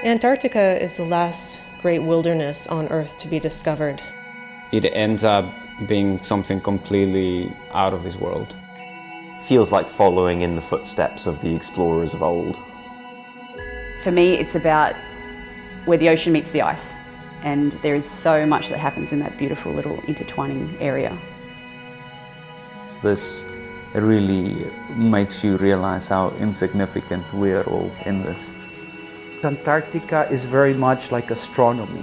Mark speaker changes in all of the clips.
Speaker 1: Antarctica is the last great wilderness on Earth to be discovered.
Speaker 2: It ends up being something completely out of this world.
Speaker 3: Feels like following in the footsteps of the explorers of old.
Speaker 4: For me, it's about where the ocean meets the ice, and there is so much that happens in that beautiful little intertwining area.
Speaker 5: This really makes you realize how insignificant we are all in this.
Speaker 6: Antarctica is very much like astronomy.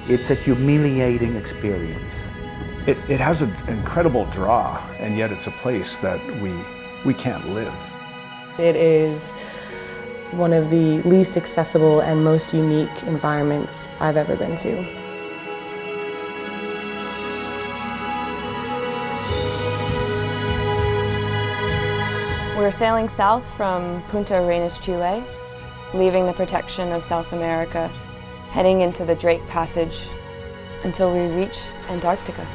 Speaker 6: It's a humiliating experience.
Speaker 7: It has an incredible draw, and yet it's a place that we can't live.
Speaker 1: It is one of the least accessible and most unique environments I've ever been to.
Speaker 8: We're sailing south from Punta Arenas, Chile, leaving the protection of South America, heading into the Drake Passage until we reach Antarctica.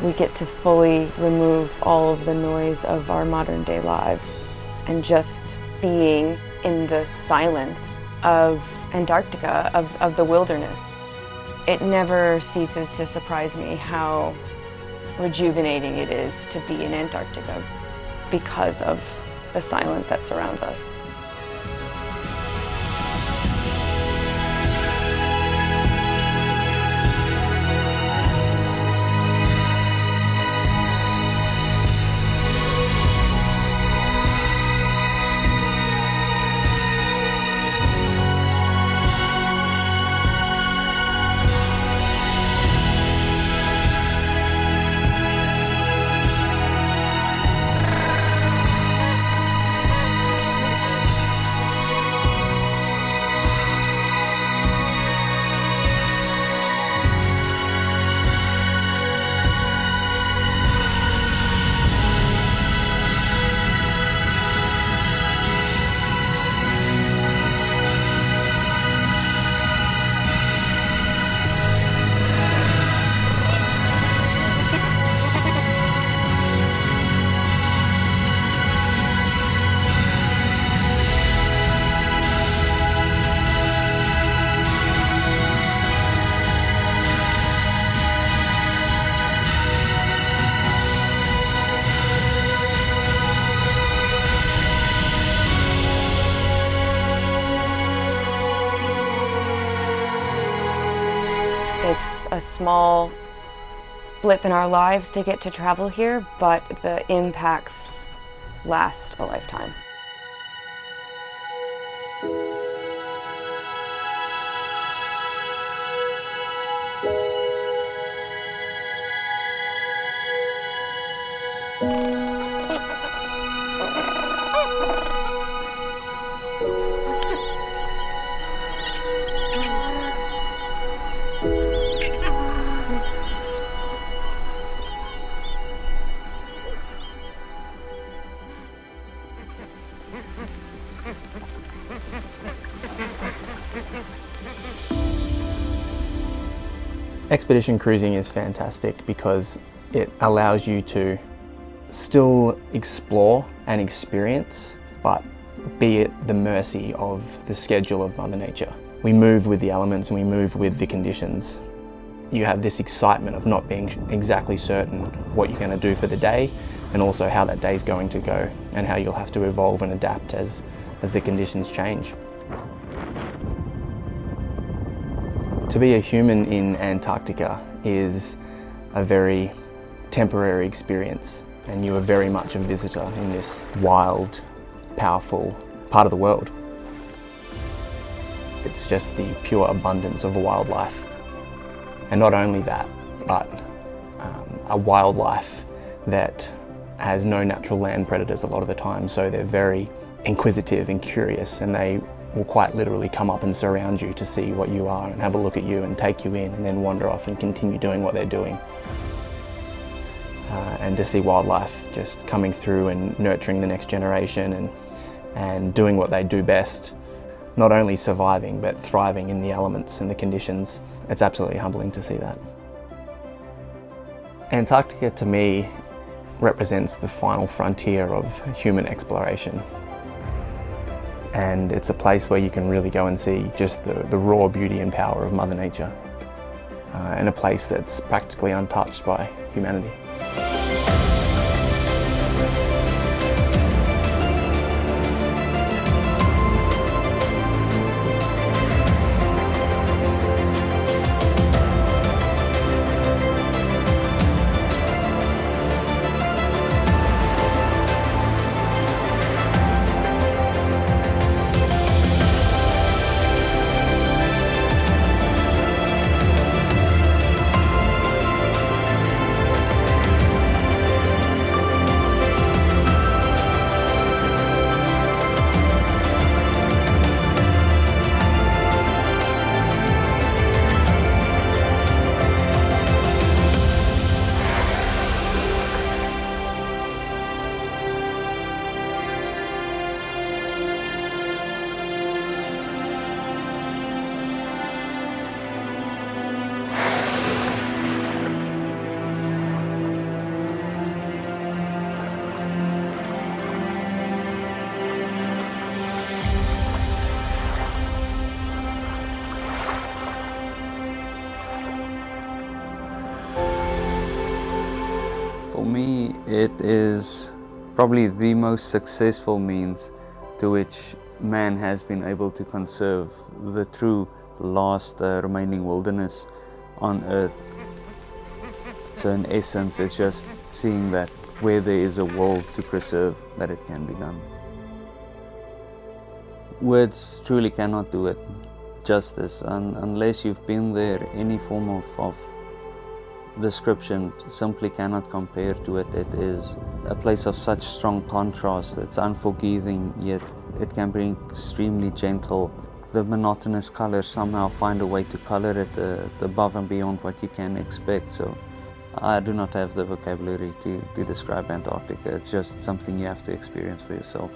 Speaker 8: We get to fully remove all of the noise of our modern day lives and just being in the silence of Antarctica, of the wilderness. It never ceases to surprise me how rejuvenating it is to be in Antarctica because of the silence that surrounds us. It's a small blip in our lives to get to travel here, but the impacts last a lifetime.
Speaker 9: Expedition cruising is fantastic because it allows you to still explore and experience, but be at the mercy of the schedule of Mother Nature. We move with the elements and we move with the conditions. You have this excitement of not being exactly certain what you're going to do for the day, and also how that day is going to go and how you'll have to evolve and adapt as the conditions change. To be a human in Antarctica is a very temporary experience, and you are very much a visitor in this wild, powerful part of the world. It's just the pure abundance of wildlife. And not only that, but a wildlife that has no natural land predators a lot of the time, so they're very inquisitive and curious, and they will quite literally come up and surround you to see what you are and have a look at you and take you in and then wander off and continue doing what they're doing. And to see wildlife just coming through and nurturing the next generation and doing what they do best, not only surviving but thriving in the elements and the conditions. It's absolutely humbling to see that. Antarctica to me represents the final frontier of human exploration. and it's a place where you can really go and see just the raw beauty and power of Mother Nature, and a place that's practically untouched by humanity.
Speaker 5: For me, it is probably the most successful means to which man has been able to conserve the true last remaining wilderness on Earth. So in essence, it's just seeing that where there is a will to preserve, that it can be done. Words truly cannot do it justice, and unless you've been there, any form of description simply cannot compare to it. It is a place of such strong contrast. It's unforgiving, yet it can be extremely gentle. The monotonous colors somehow find a way to color it above and beyond what you can expect. So I do not have the vocabulary to describe Antarctica. It's just something you have to experience for yourself.